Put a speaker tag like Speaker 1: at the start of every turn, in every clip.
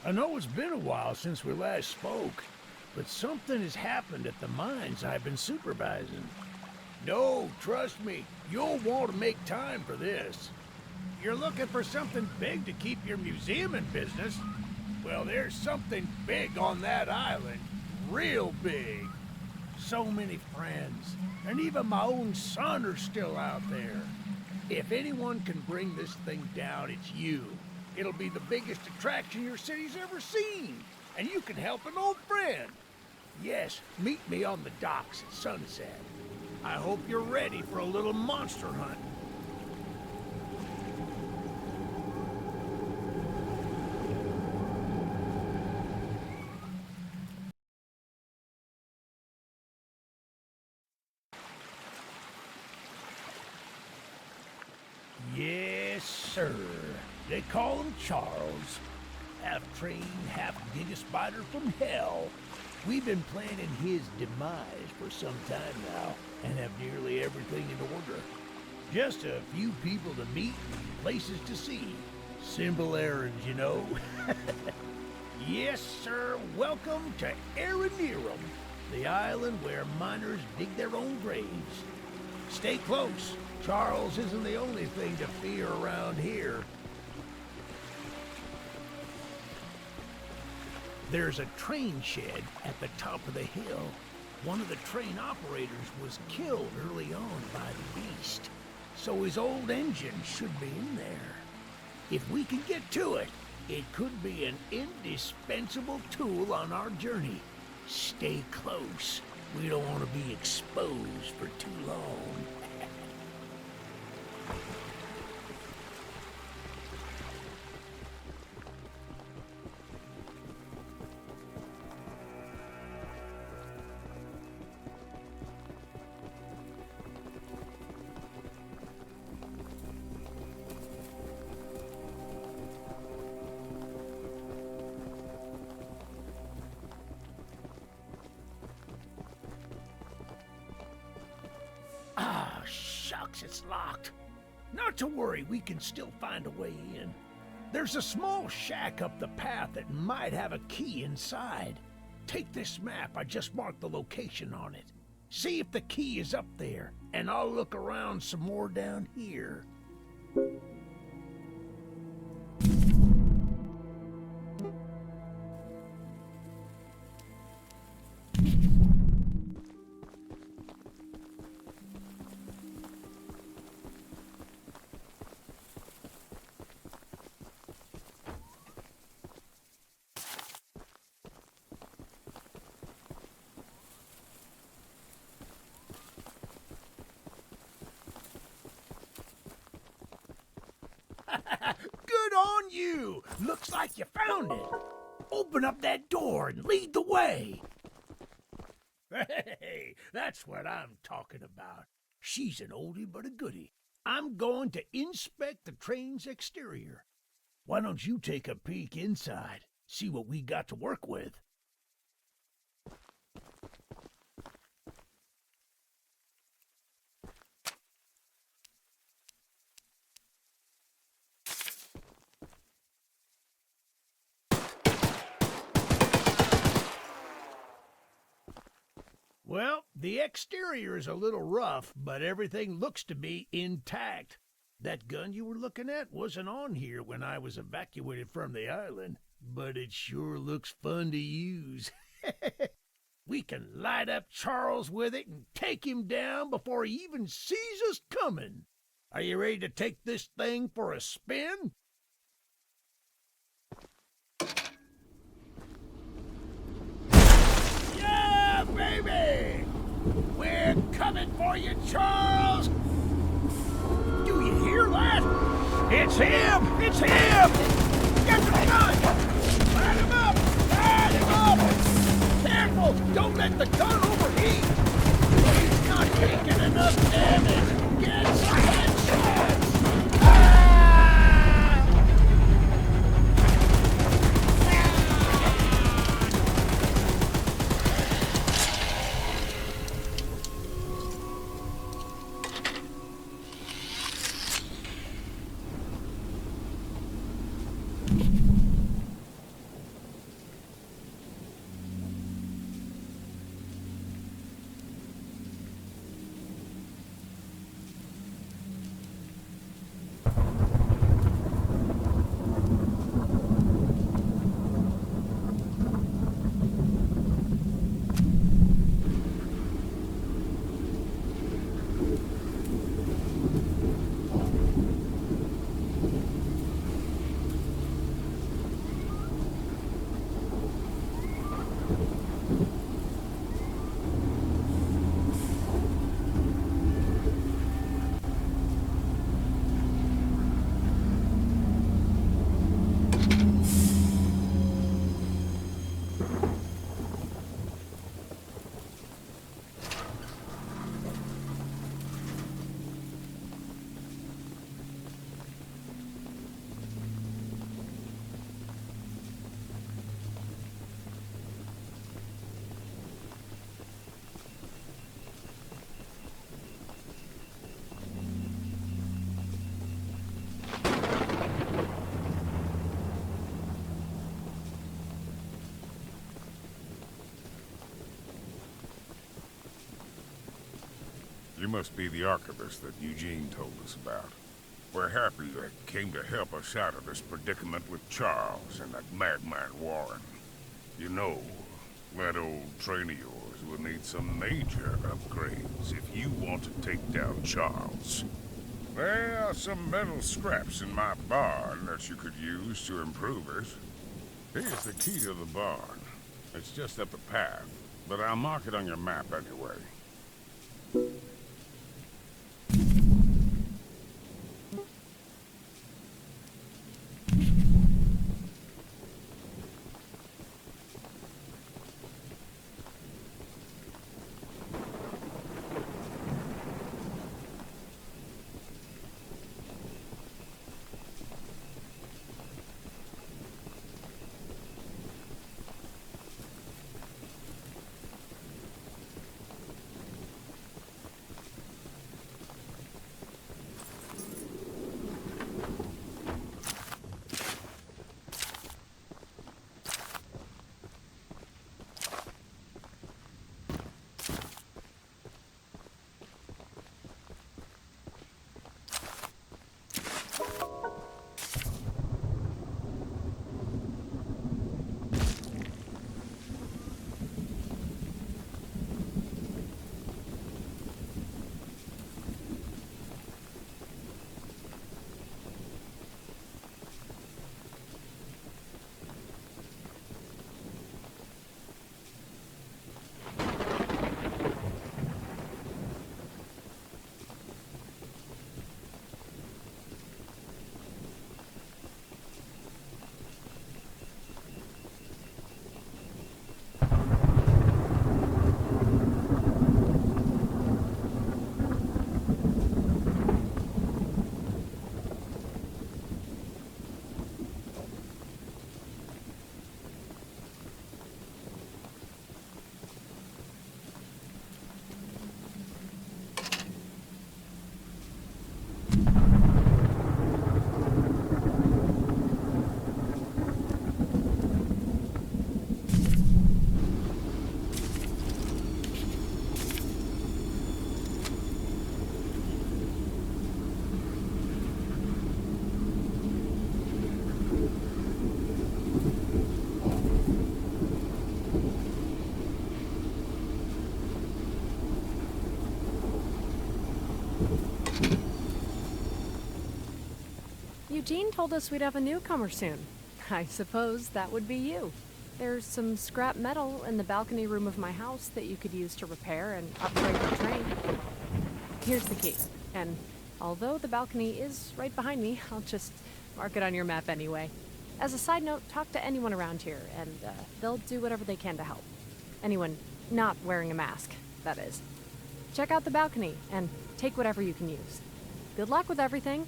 Speaker 1: I know it's been a while since we last spoke, but something has happened at the mines I've been supervising. No, trust me, you'll want to make time for this. You're looking for something big to keep your museum in business? Well, there's something big on that island. Real big. So many friends, and even my own son are still out there. If anyone can bring this thing down, it's you. It'll be the biggest attraction your city's ever seen, and you can help an old friend. Yes, meet me on the docks at sunset. I hope you're ready for a little monster hunt. Yes, sir. They call him Charles. Half train, half giga spider from hell. We've been planning his demise for some time now, and have nearly everything in order. Just a few people to meet and places to see. Simple errands, you know. Yes, sir. Welcome to Aranerum, the island where miners dig their own graves. Stay close. Charles isn't the only thing to fear around here. There's a train shed at the top of the hill. One of the train operators was killed early on by the beast, so his old engine should be in there. If we can get to it, it could be an indispensable tool on our journey. Stay close. We don't want to be exposed for too long. Shucks, it's locked. Not to worry, we can still find a way in. There's a small shack up the path that might have a key inside. Take this map, I just marked the location on it. See if the key is up there, and I'll look around some more down here. Good on you! Looks like you found it. Open up that door and lead the way. Hey, that's what I'm talking about. She's an oldie but a goodie. I'm going to inspect the train's exterior. Why don't you take a peek inside, see what we got to work with? Well, the exterior is a little rough, but everything looks to be intact. That gun you were looking at wasn't on here when I was evacuated from the island, but it sure looks fun to use. We can light up Charles with it and take him down before he even sees us coming. Are you ready to take this thing for a spin? Yeah, baby! We're coming for you, Charles! Do you hear that? It's him! It's him! Get the gun! Light him up! Light him up! Careful! Don't let the gun overheat! He's not taking enough damage! Get some headshots! Ah!
Speaker 2: You must be the archivist that Eugene told us about. We're happy you came to help us out of this predicament with Charles and that madman Warren. You know, that old train of yours will need some major upgrades if you want to take down Charles. There are some metal scraps in my barn that you could use to improve it. Here's the key to the barn. It's just up a path, but I'll mark it on your map anyway.
Speaker 3: Eugene told us we'd have a newcomer soon. I suppose that would be you. There's some scrap metal in the balcony room of my house that you could use to repair and upgrade the train. Here's the key, and although the balcony is right behind me, I'll just mark it on your map anyway. As a side note, talk to anyone around here, and they'll do whatever they can to help. Anyone not wearing a mask, that is. Check out the balcony, and take whatever you can use. Good luck with everything.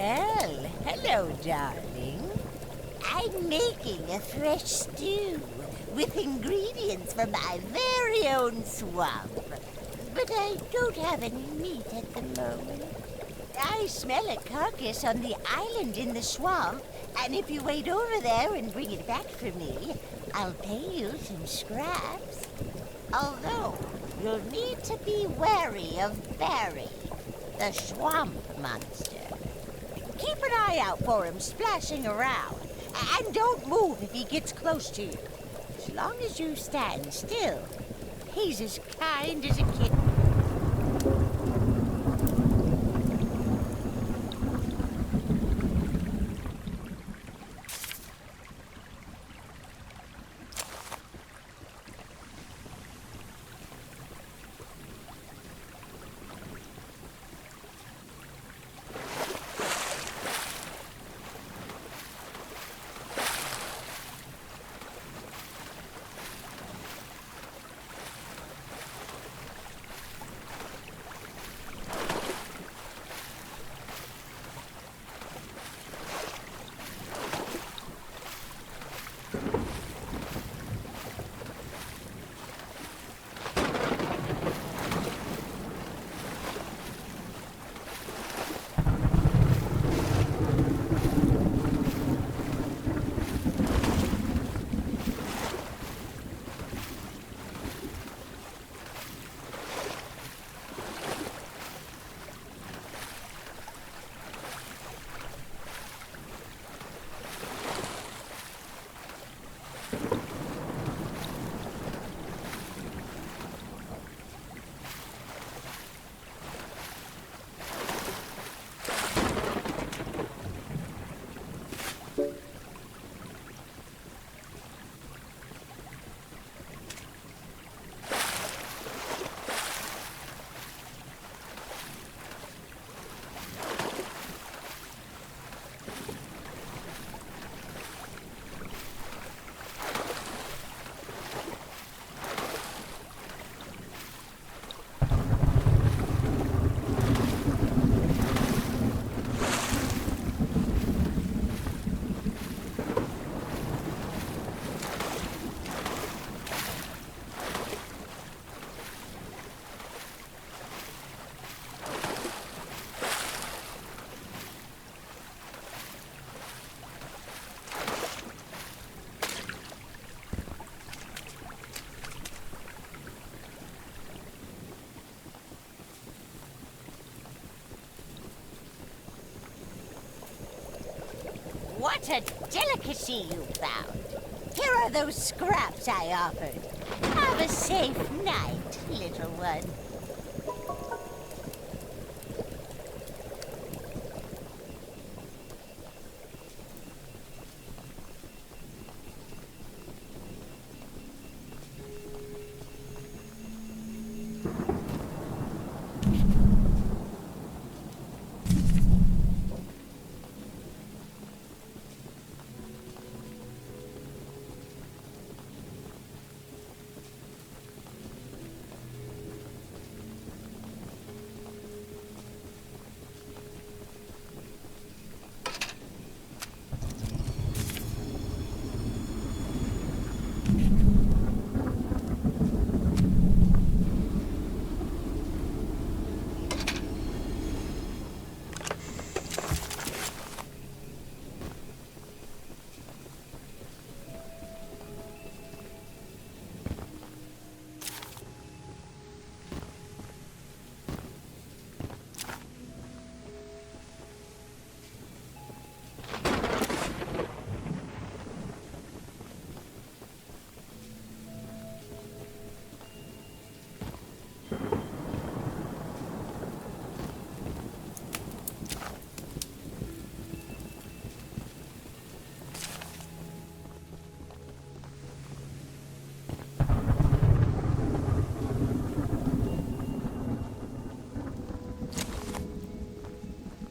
Speaker 4: Well, hello, darling. I'm making a fresh stew with ingredients from my very own swamp. But I don't have any meat at the moment. I smell a carcass on the island in the swamp, and if you wait over there and bring it back for me, I'll pay you some scraps. Although, you'll need to be wary of Barry, the swamp monster. Keep an eye out for him splashing around, And don't move if he gets close to you. As long as you stand still, he's as kind as a kitten. What a delicacy you found. Here are those scraps I offered. Have a safe night, little one.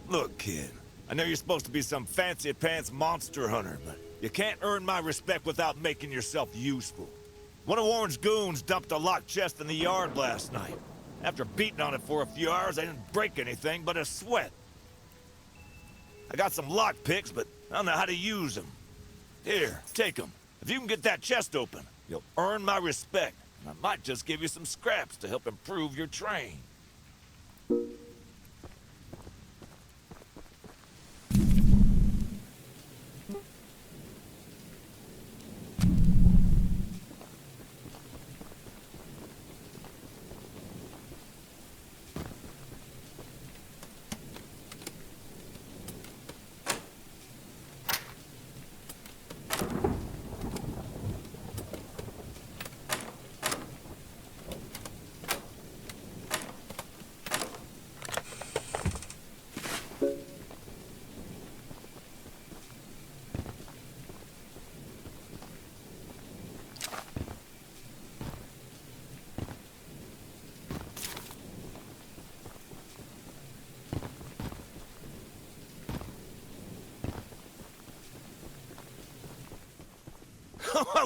Speaker 5: Look, kid, I know you're supposed to be some fancy-pants monster hunter, but you can't earn my respect without making yourself useful. One of Warren's goons dumped a locked chest in the yard last night. After beating on it for a few hours, I didn't break anything but a sweat. I got some lock picks, but I don't know how to use them. Here, take them. If you can get that chest open, you'll earn my respect. And I might just give you some scraps to help improve your train.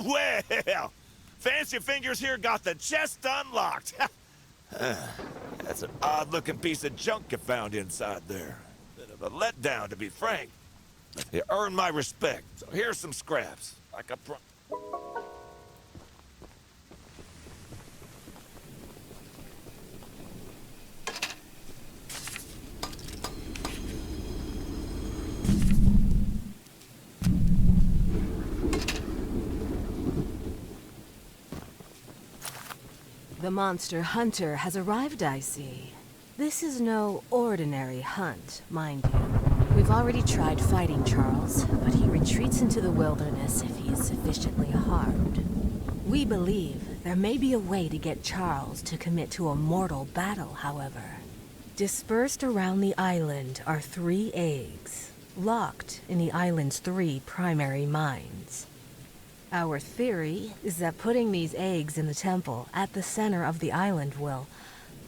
Speaker 5: Well, Fancy Fingers here got the chest unlocked. That's an odd-looking piece of junk you found inside there. Bit of a letdown, to be frank. You earned my respect, so here's some scraps. Like a
Speaker 6: The monster hunter has arrived, I see. This is no ordinary hunt, mind you. We've already tried fighting Charles, but he retreats into the wilderness if he is sufficiently harmed. We believe there may be a way to get Charles to commit to a mortal battle, however. Dispersed around the island are 3 eggs, locked in the island's 3 primary mines. Our theory is that putting these eggs in the temple at the center of the island will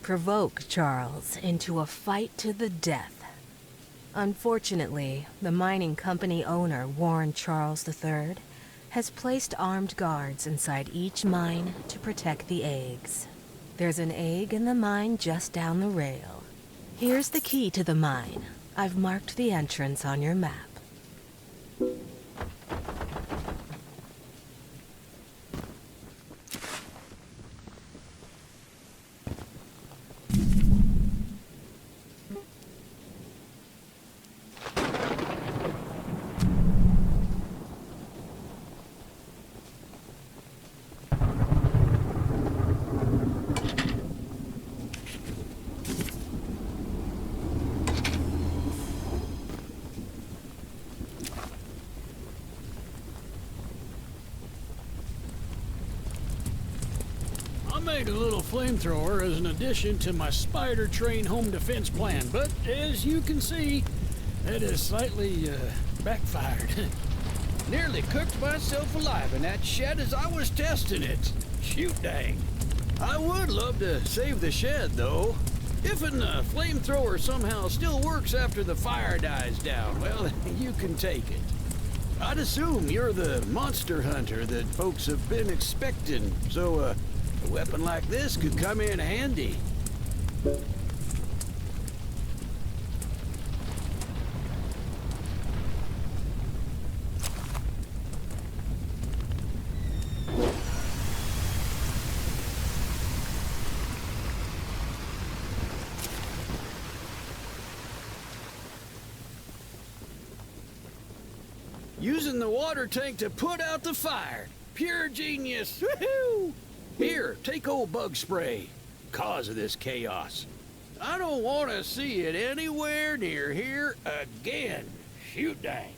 Speaker 6: provoke Charles into a fight to the death. Unfortunately, the mining company owner, Warren Charles III, has placed armed guards inside each mine to protect the eggs. There's an egg in the mine just down the rail. Here's the key to the mine. I've marked the entrance on your map.
Speaker 1: I made a little flamethrower as an addition to my spider train home defense plan, but as you can see, it has slightly backfired. Nearly cooked myself alive in that shed as I was testing it. Shoot dang. I would love to save the shed, though. If a flamethrower somehow still works after the fire dies down, well, you can take it. I'd assume you're the monster hunter that folks have been expecting, so a weapon like this could come in handy. Using the water tank to put out the fire. Pure genius. Woohoo! Here, take old bug spray. Cause of this chaos. I don't want to see it anywhere near here again. Shoot dang.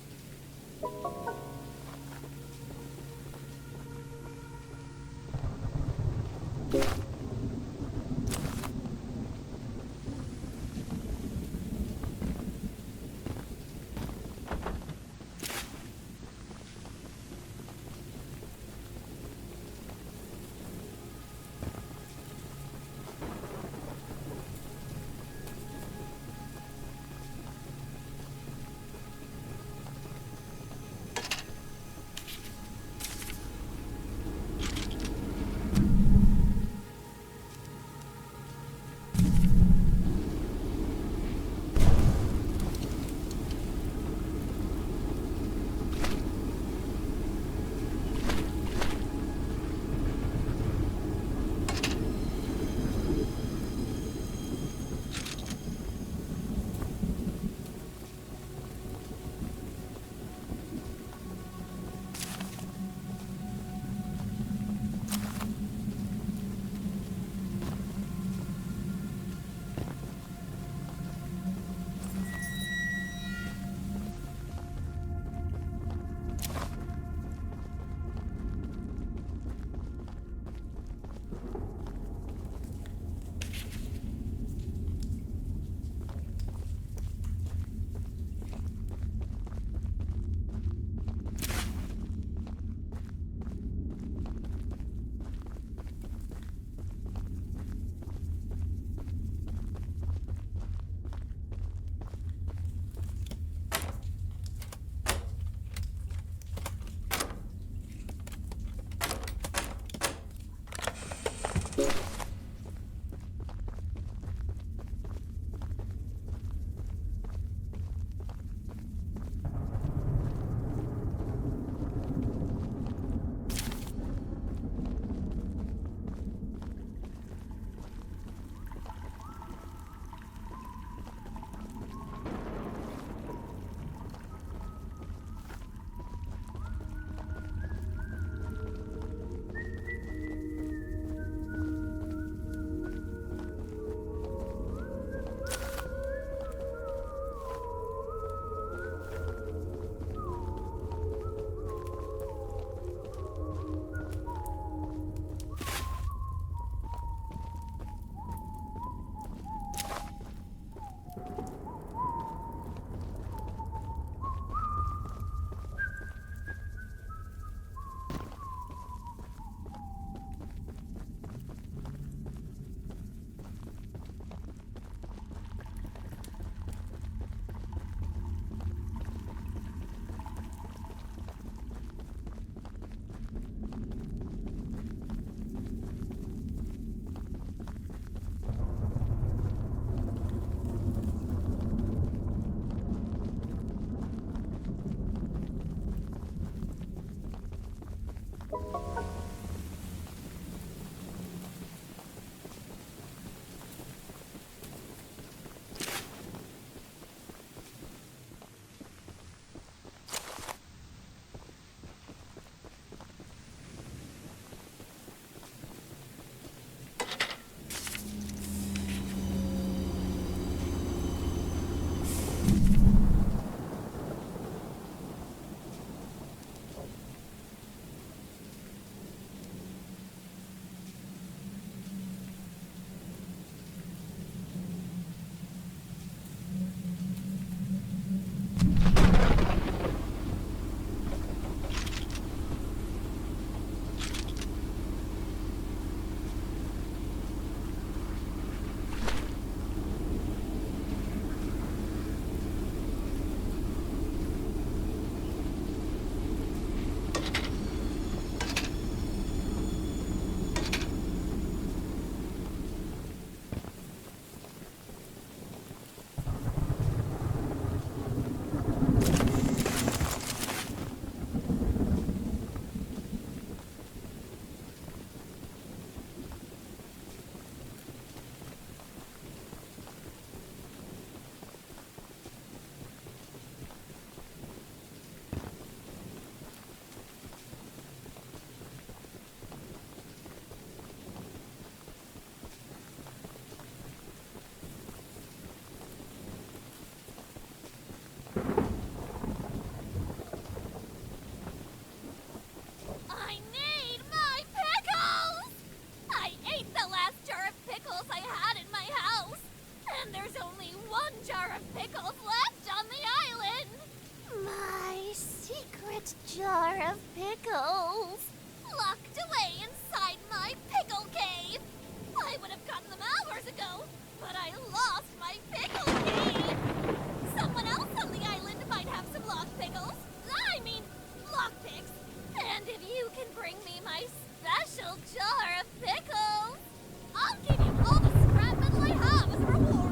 Speaker 4: lost jar of pickles. Locked away inside my pickle cave. I would have gotten them hours ago, but I lost my pickle cave. Someone else on the island might have some lost pickles. I mean, lockpicks. And if you can bring me my special jar of pickles, I'll give you all the scrap metal I have as a reward.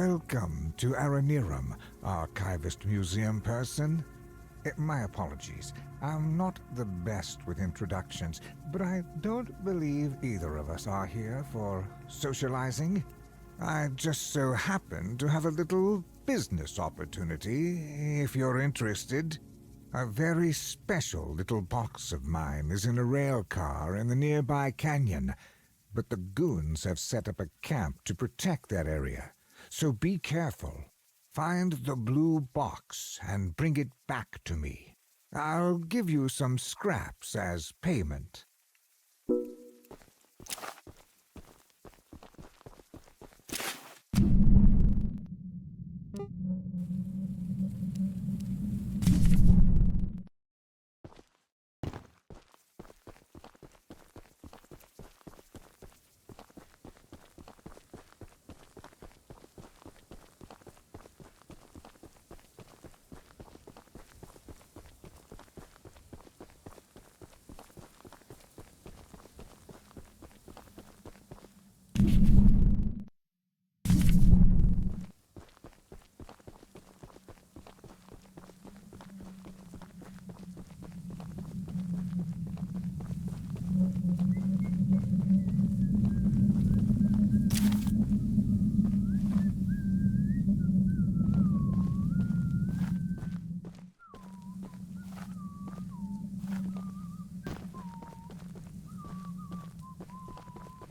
Speaker 7: Welcome to Aranirum, Archivist Museum person. My apologies. I'm not the best with introductions, but I don't believe either of us are here for socializing. I just so happen to have a little business opportunity, if you're interested. A very special little box of mine is in a rail car in the nearby canyon, but the goons have set up a camp to protect that area, so be careful. Find the blue box and bring it back to me. I'll give you some scraps as payment.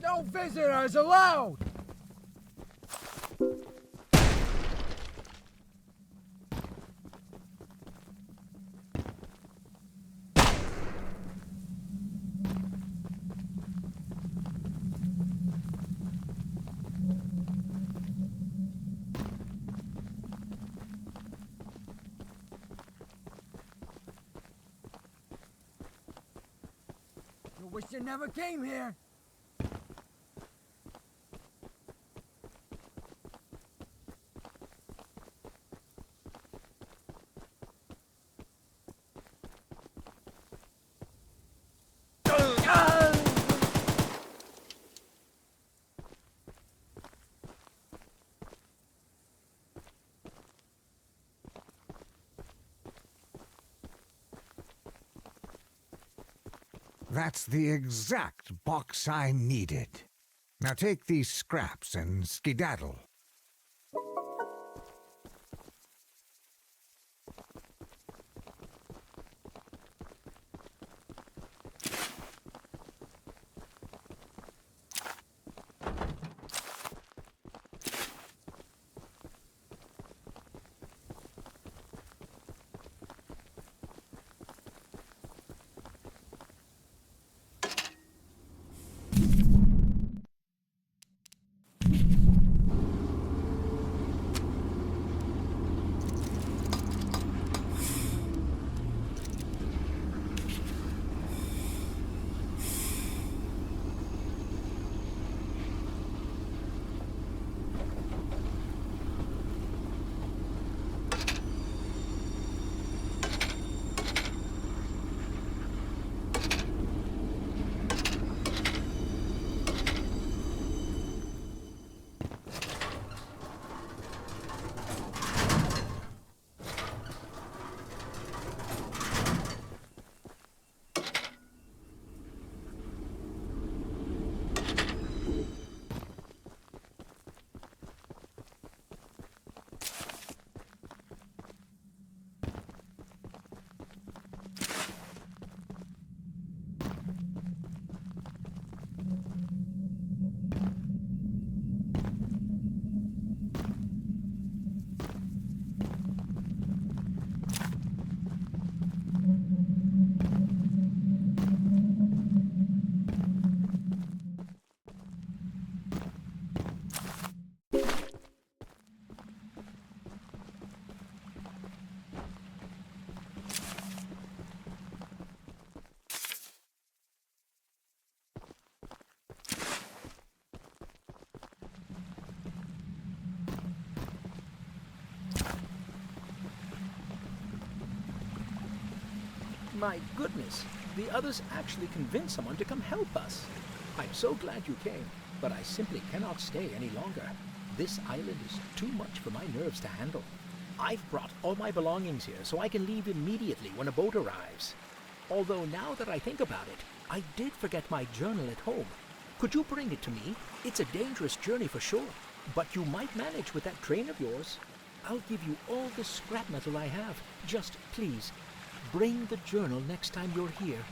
Speaker 1: No visitors allowed! You wish you never came here.
Speaker 7: That's the exact box I needed. Now take these scraps and skedaddle.
Speaker 8: My goodness, the others actually convinced someone to come help us. I'm so glad you came, but I simply cannot stay any longer. This island is too much for my nerves to handle. I've brought all my belongings here so I can leave immediately when a boat arrives. Although now that I think about it, I did forget my journal at home. Could you bring it to me? It's a dangerous journey for sure, but you might manage with that train of yours. I'll give you all the scrap metal I have. Just please, bring the journal next time you're here.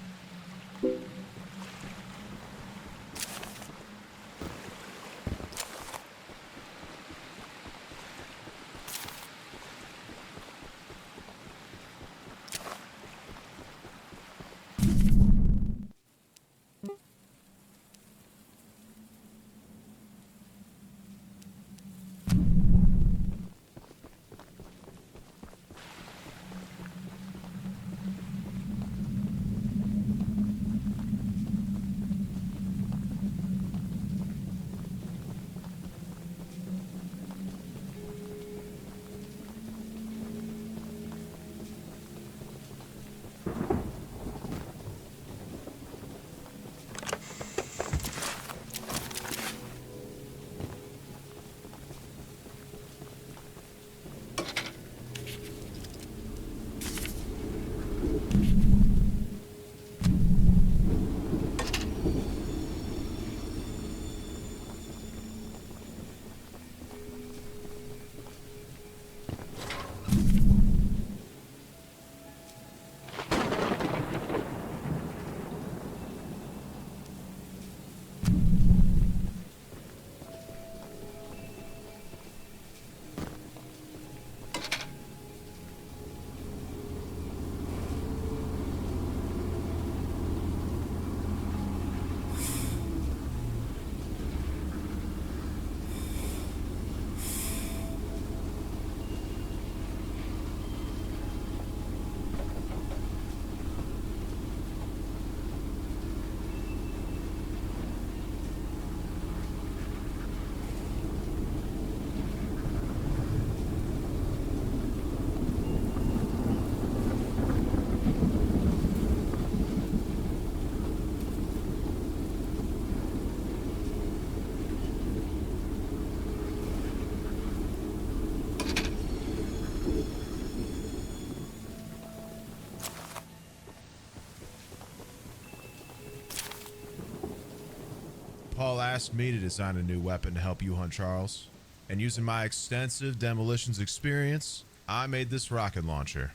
Speaker 9: Paul asked me to design a new weapon to help you hunt Charles, and using my extensive demolitions experience, I made this rocket launcher.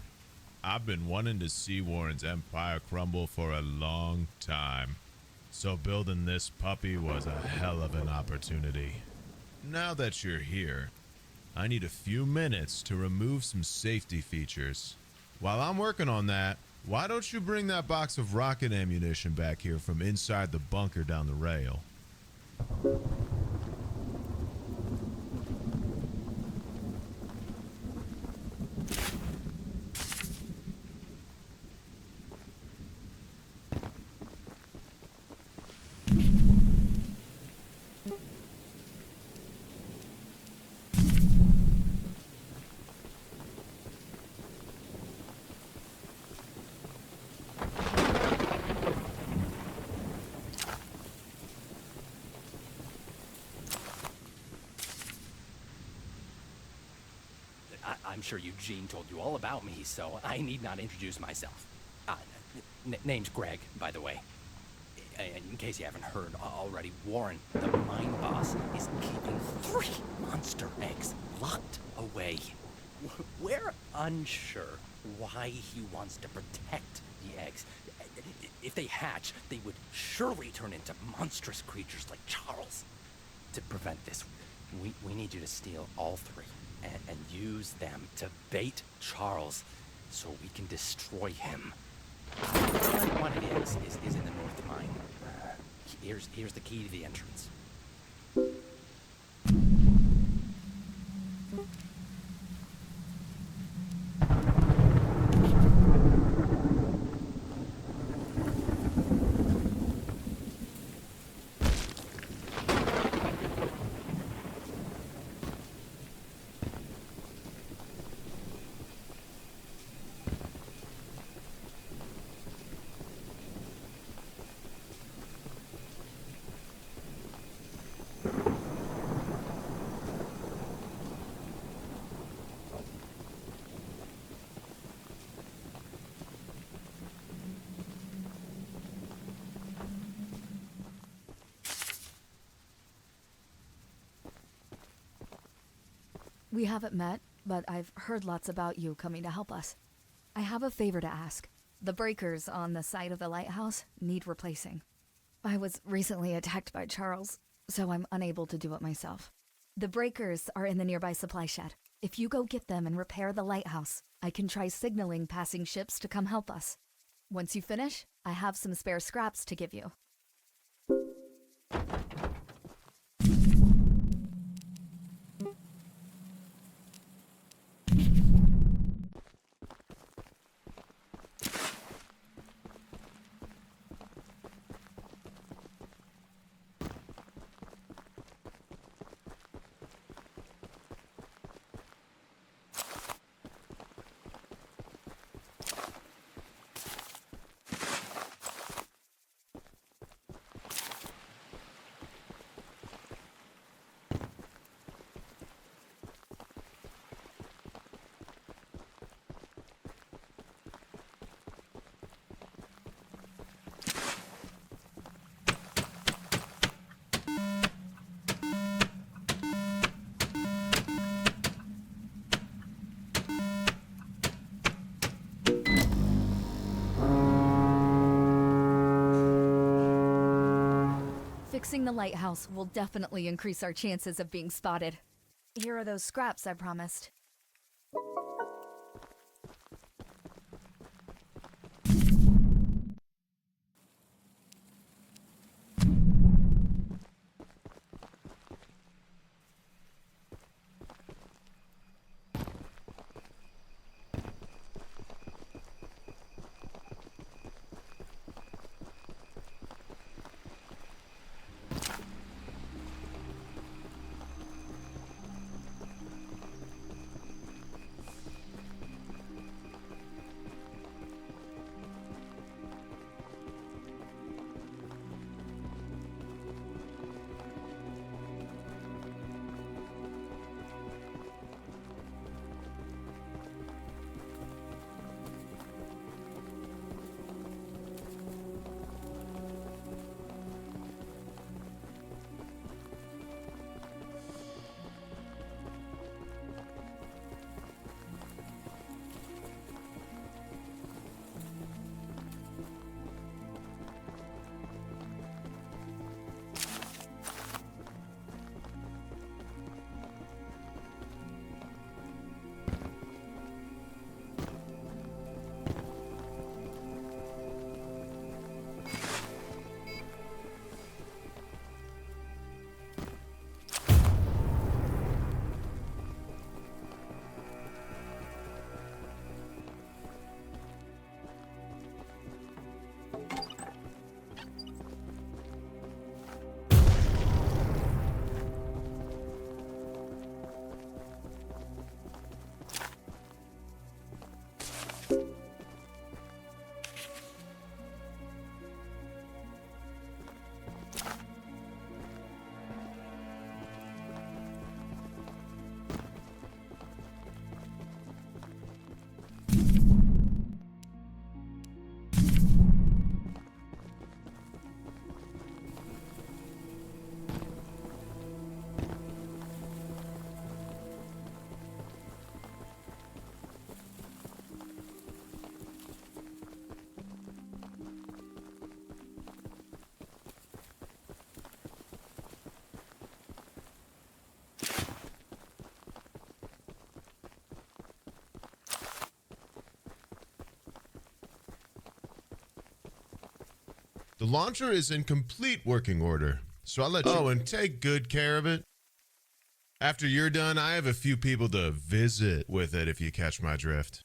Speaker 9: I've been wanting to see Warren's empire crumble for a long time, so building this puppy was a hell of an opportunity. Now that you're here, I need a few minutes to remove some safety features. While I'm working on that, why don't you bring that box of rocket ammunition back here from inside the bunker down the rail?
Speaker 10: I'm sure Eugene told you all about me, so I need not introduce myself. Name's Greg, by the way. In case you haven't heard already, Warren, the mine boss, is keeping 3 monster eggs locked away. We're unsure why he wants to protect the eggs. If they hatch, they would surely turn into monstrous creatures like Charles. To prevent this, we need you to steal all 3. And use them to bait Charles so we can destroy him. One of the eggs is in the north mine. Here's the key to the entrance.
Speaker 11: We haven't met, but I've heard lots about you coming to help us. I have a favor to ask. The breakers on the side of the lighthouse need replacing. I was recently attacked by Charles, so I'm unable to do it myself. The breakers are in the nearby supply shed. If you go get them and repair the lighthouse, I can try signaling passing ships to come help us. Once you finish, I have some spare scraps to give you. Fixing the lighthouse will definitely increase our chances of being spotted. Here are those scraps I promised.
Speaker 9: The launcher is in complete working order, so I'll let you... Oh, and take good care of it. After you're done, I have a few people to visit with it, if you catch my drift.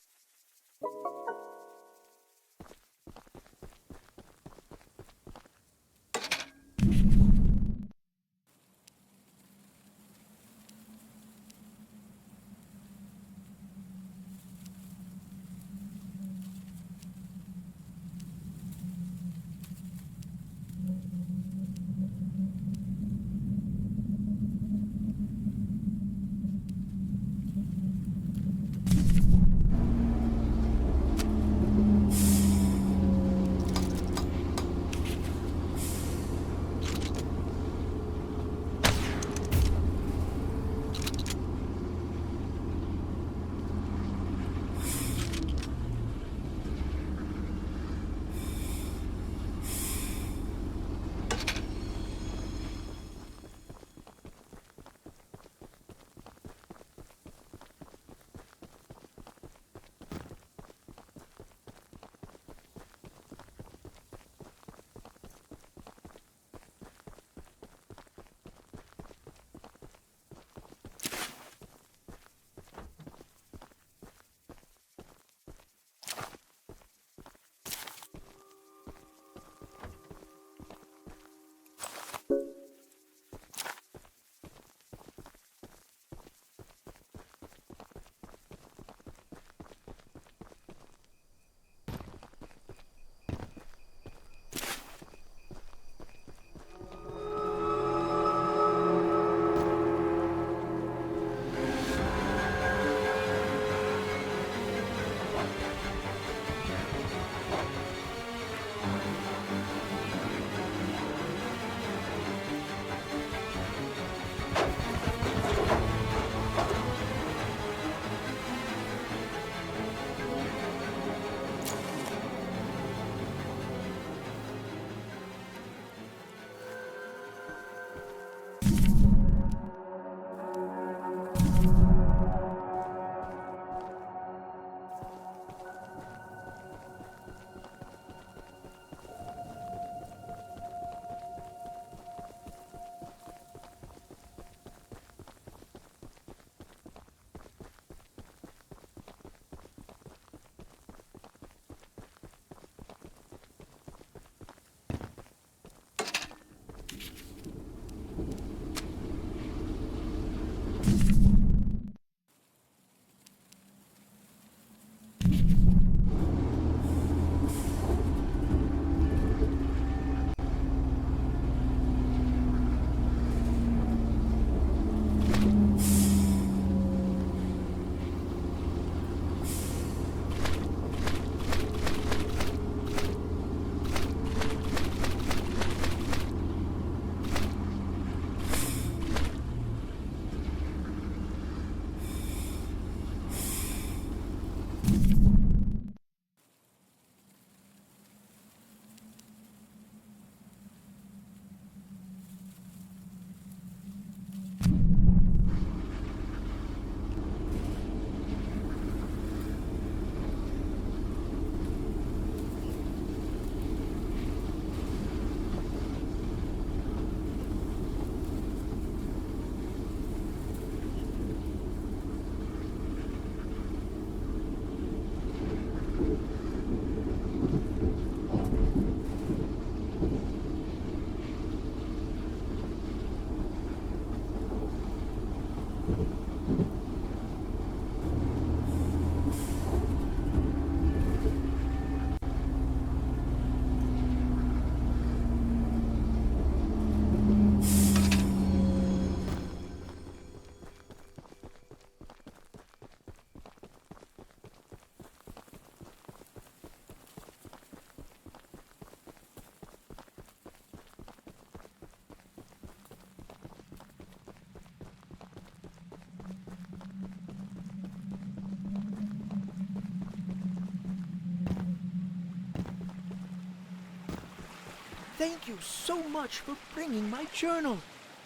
Speaker 8: Thank you so much for bringing my journal.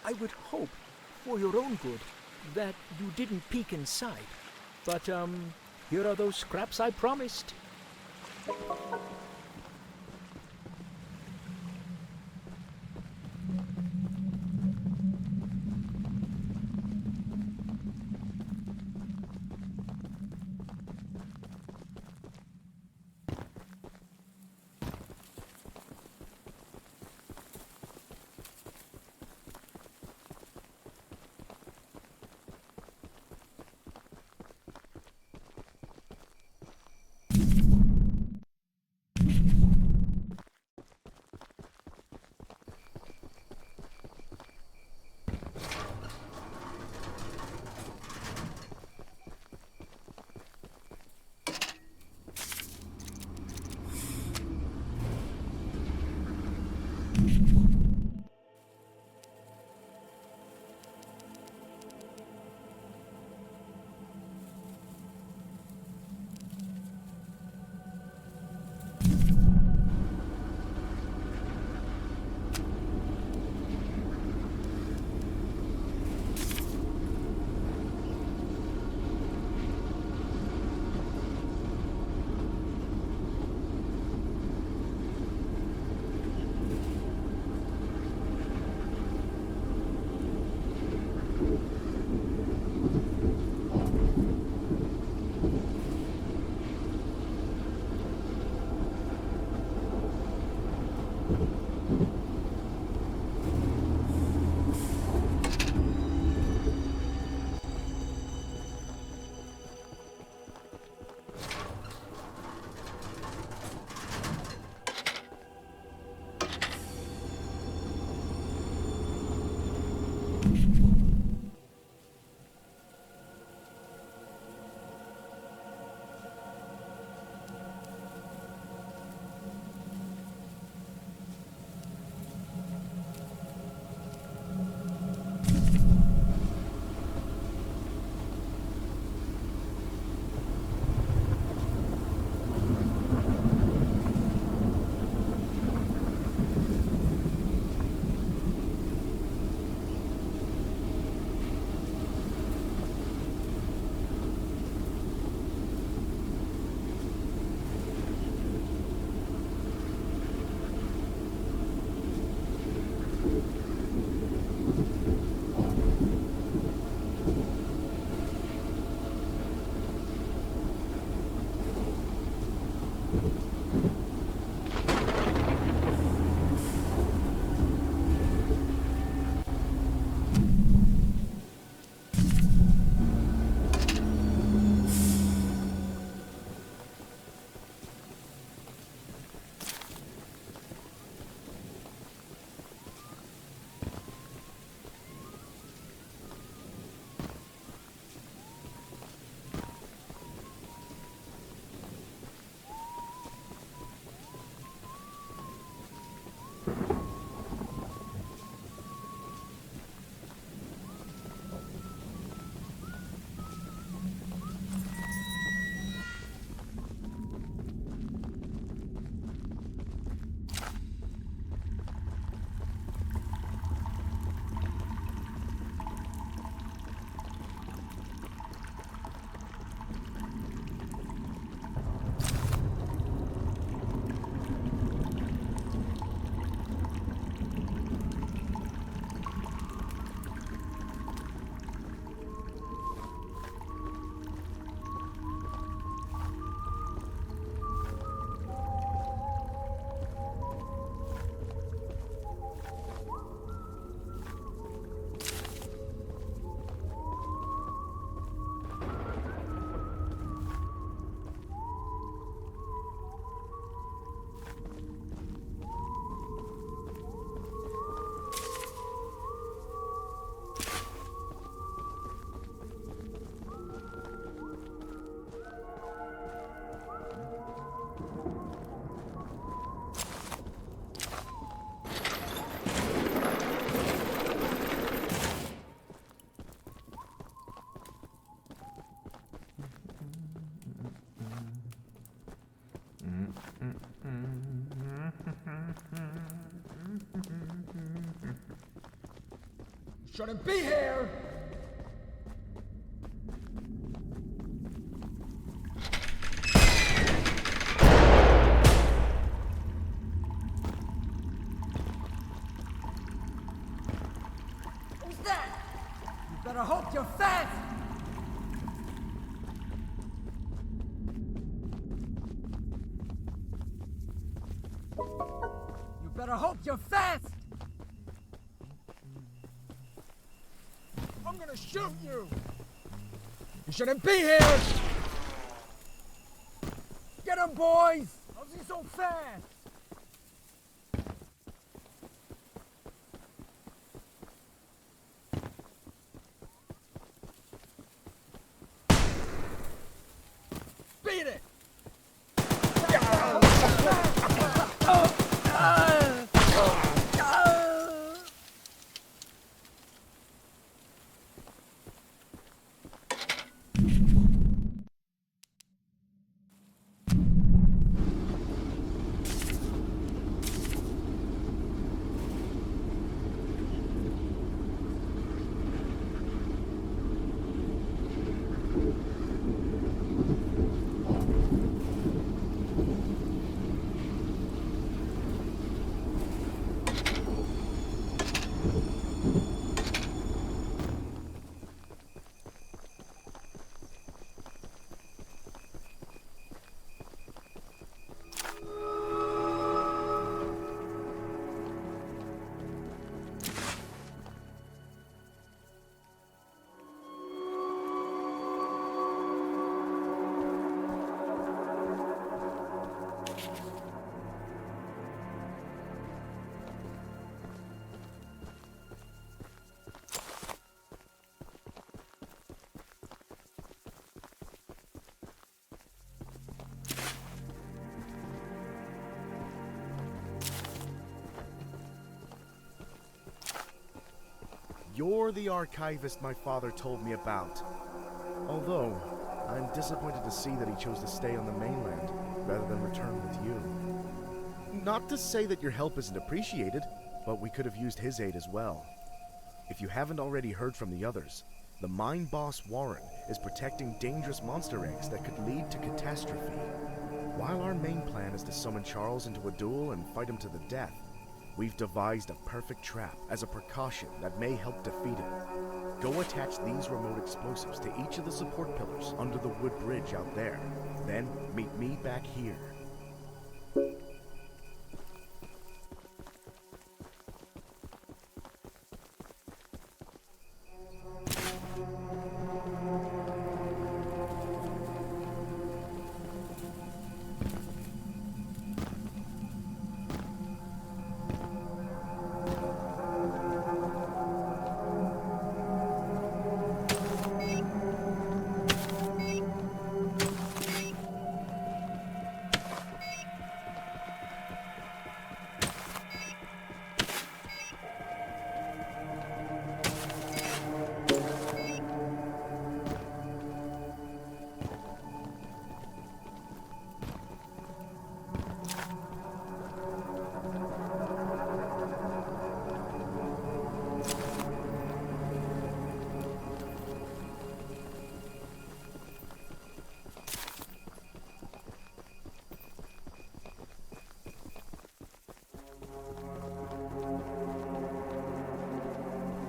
Speaker 8: I would hope, for your own good, that you didn't peek inside. But, here are those scraps I promised.
Speaker 12: Shouldn't be here! Who's that? You better hope you're fast! You better hope you're fast! I'm gonna shoot you! You shouldn't be here! Get him, boys! How's he so fast? Beat it!
Speaker 13: You're the archivist my father told me about. Although, I'm disappointed to see that he chose to stay on the mainland rather than return with you. Not to say that your help isn't appreciated, but we could have used his aid as well. If you haven't already heard from the others, the mine boss Warren is protecting dangerous monster eggs that could lead to catastrophe. While our main plan is to summon Charles into a duel and fight him to the death, we've devised a perfect trap as a precaution that may help defeat him. Go attach these remote explosives to each of the support pillars under the wood bridge out there. Then meet me back here.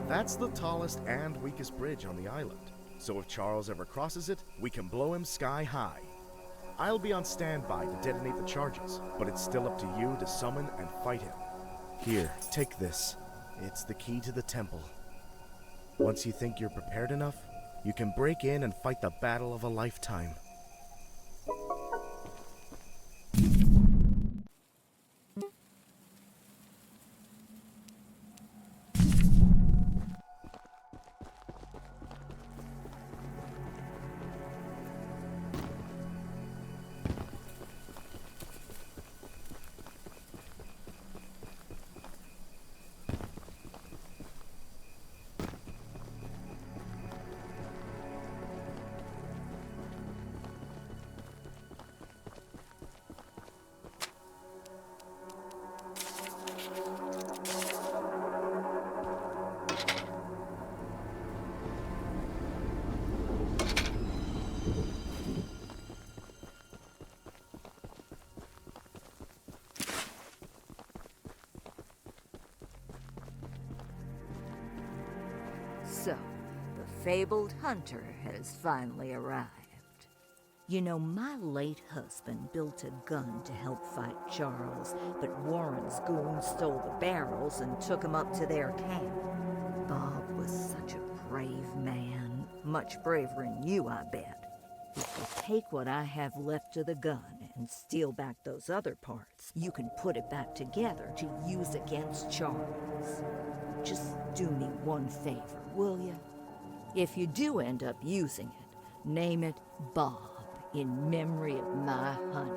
Speaker 13: That's the tallest and weakest bridge on the island, so if Charles ever crosses it, we can blow him sky high. I'll be on standby to detonate the charges, but it's still up to you to summon and fight him. Here, take this. It's the key to the temple. Once you think you're prepared enough, you can break in and fight the battle of a lifetime.
Speaker 14: fabled hunter has finally arrived. You know, my late husband built a gun to help fight Charles, but Warren's goons stole the barrels and took him up to their camp. Bob was such a brave man, much braver than you, I bet. If you take what I have left of the gun and steal back those other parts, you can put it back together to use against Charles. Just do me one favor, will you? If you do end up using it, name it Bob, in memory of my honey.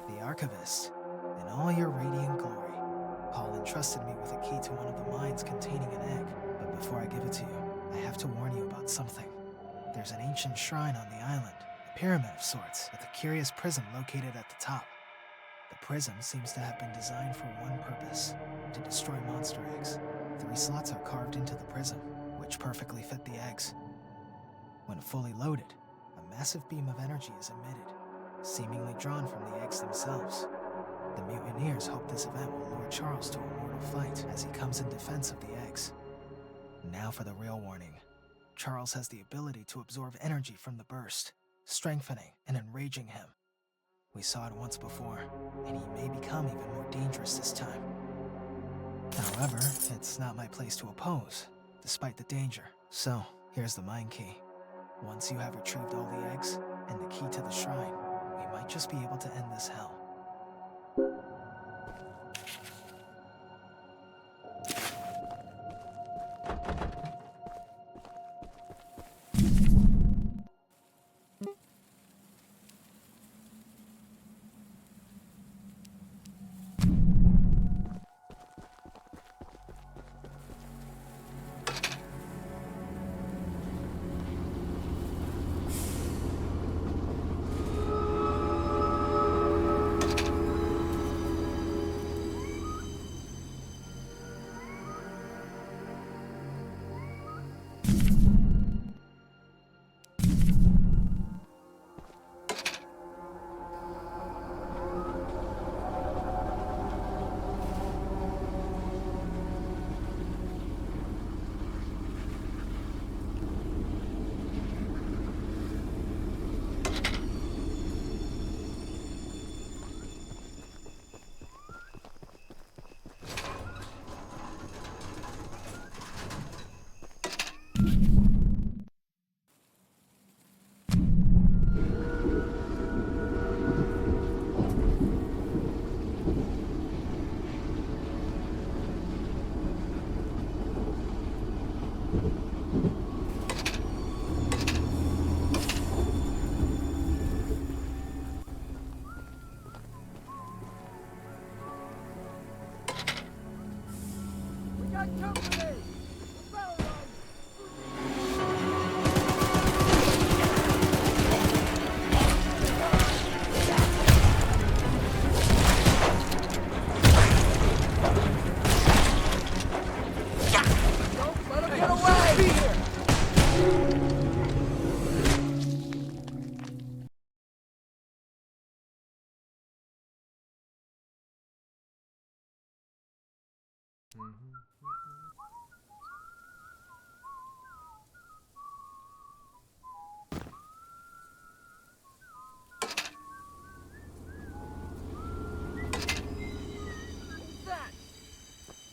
Speaker 15: The Archivist, in all your radiant glory. Paul entrusted me with a key to one of the mines containing an egg, but before I give it to you, I have to warn you about something. There's an ancient shrine on the island, a pyramid of sorts, with a curious prism located at the top. The prism seems to have been designed for one purpose, to destroy monster eggs. 3 slots are carved into the prism, which perfectly fit the eggs. When fully loaded, a massive beam of energy is emitted, seemingly drawn from the eggs themselves. The mutineers hope this event will lure Charles to a mortal fight as he comes in defense of the eggs. Now for the real warning. Charles has the ability to absorb energy from the burst, strengthening and enraging him. We saw it once before, and he may become even more dangerous this time. However, it's not my place to oppose, despite the danger. So, here's the mine key. Once you have retrieved all the eggs and the key to the shrine, we might just be able to end this hell.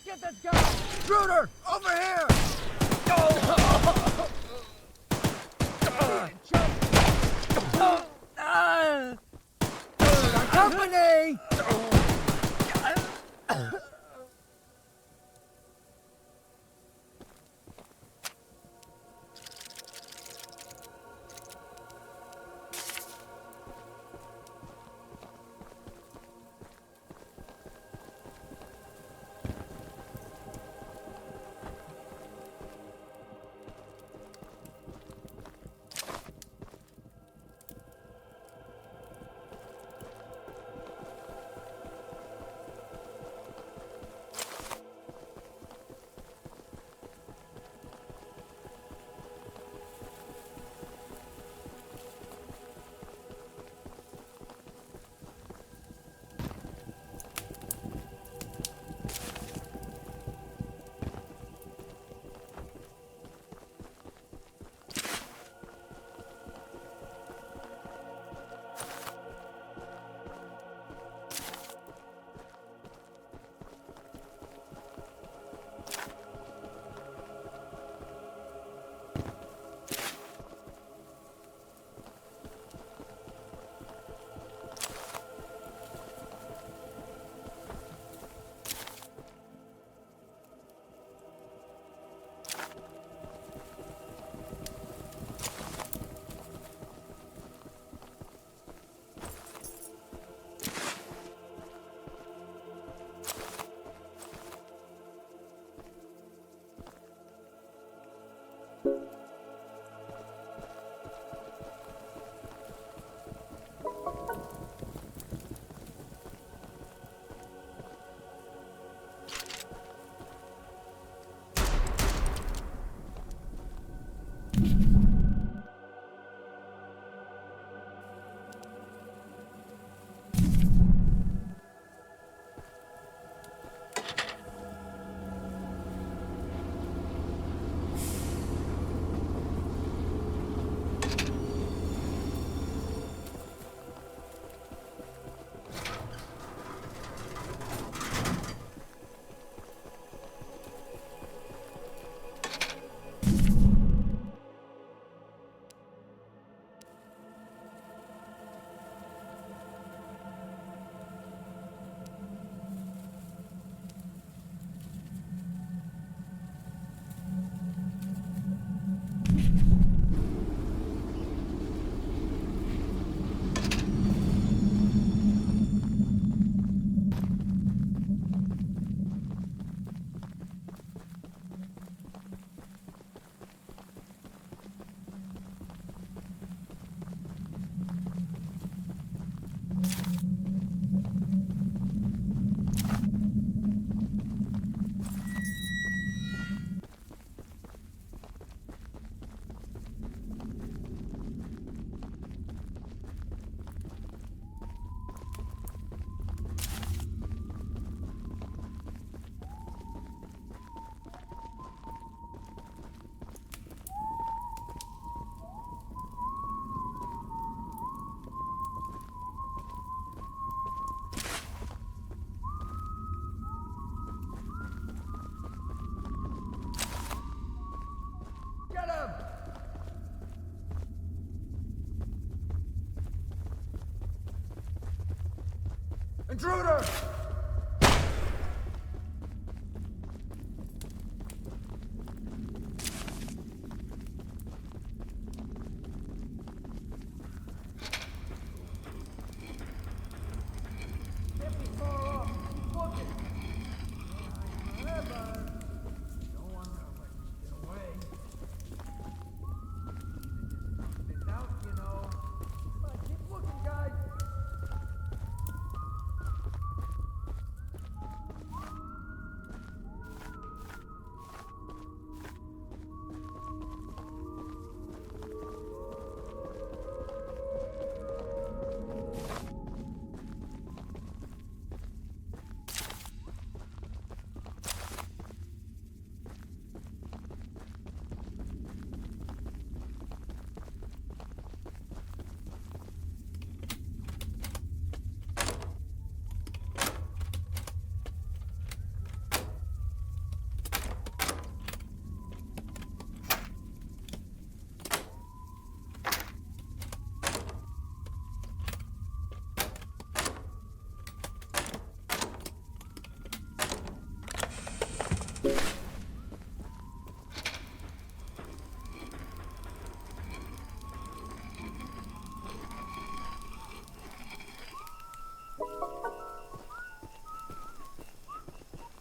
Speaker 12: Get this guy! Intruder! Over here! Company! Intruder! Can't be far off. Keep looking. Forever. No one knows I can get away. It's out, you know. Come on, keep looking, guys.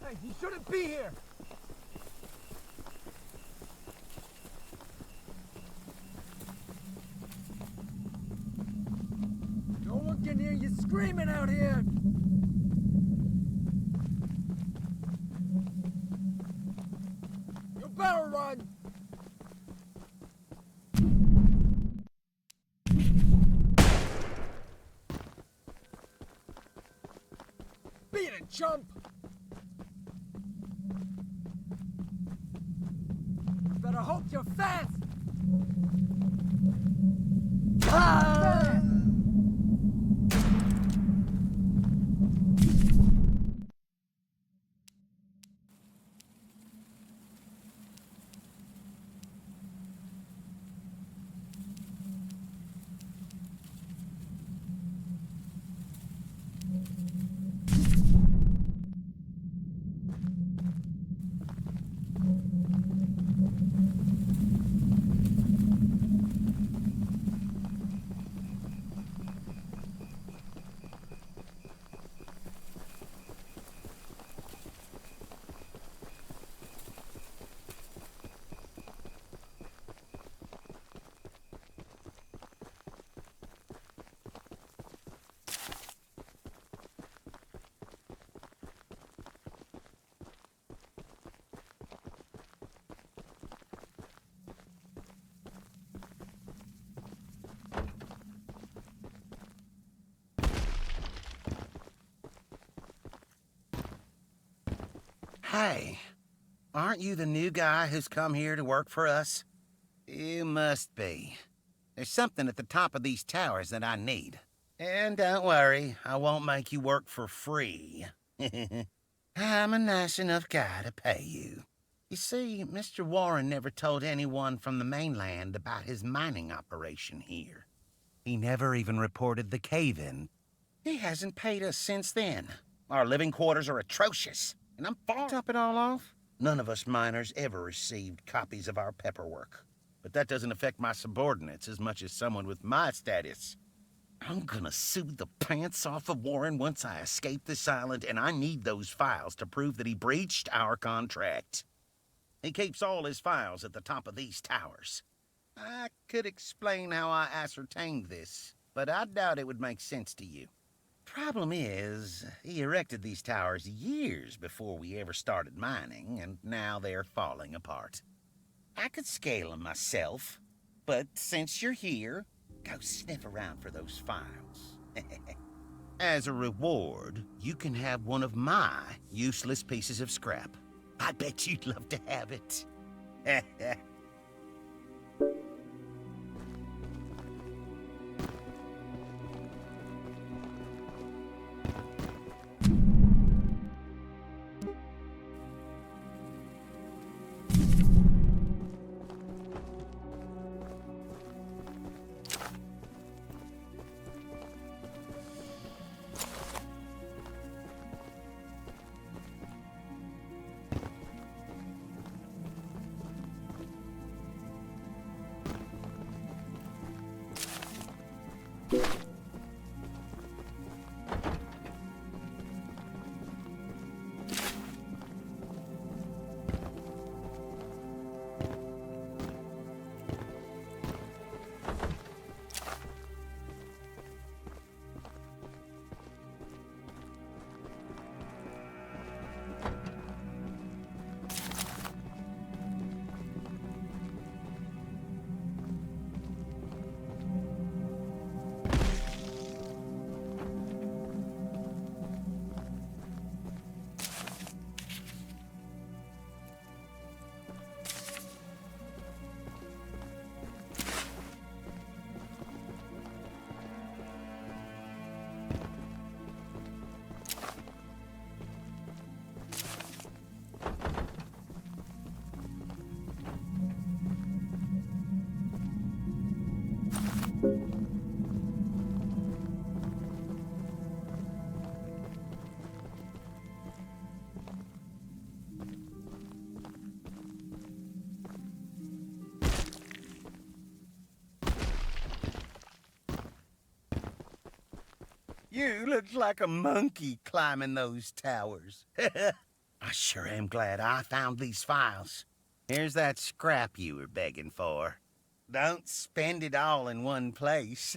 Speaker 12: Hey, you shouldn't be here! No one can hear you screaming out here! You better run! Beat it, chump! Better hope you're fast!
Speaker 16: Hey, aren't you the new guy who's come here to work for us? You must be. There's something at the top of these towers that I need. And don't worry, I won't make you work for free. I'm a nice enough guy to pay you. You see, Mr. Warren never told anyone from the mainland about his mining operation here. He never even reported the cave-in. He hasn't paid us since then. Our living quarters are atrocious. And I'm far to top it all off. None of us miners ever received copies of our paperwork. But that doesn't affect my subordinates as much as someone with my status. I'm gonna sue the pants off of Warren once I escape this island, and I need those files to prove that he breached our contract. He keeps all his files at the top of these towers. I could explain how I ascertained this, but I doubt it would make sense to you. Problem is, he erected these towers years before we ever started mining, and now they're falling apart. I could scale them myself, but since you're here, go sniff around for those files. As a reward, you can have one of my useless pieces of scrap. I bet you'd love to have it. You look like a monkey climbing those towers. I sure am glad I found these files. Here's that scrap you were begging for. Don't spend it all in one place.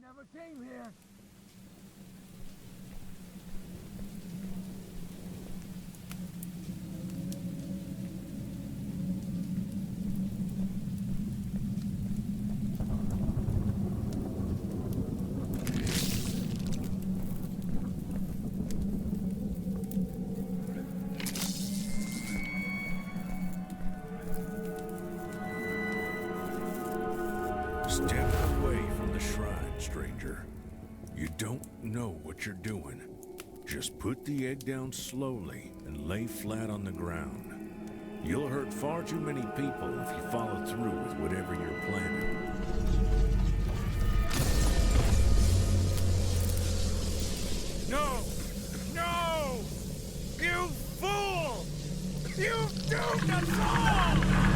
Speaker 1: Never came here.
Speaker 17: Step away from the shrine, stranger. You don't know what you're doing. Just put the egg down slowly and lay flat on the ground. You'll hurt far too many people if you follow through with whatever you're planning.
Speaker 2: No! No! You fool! You doomed us all!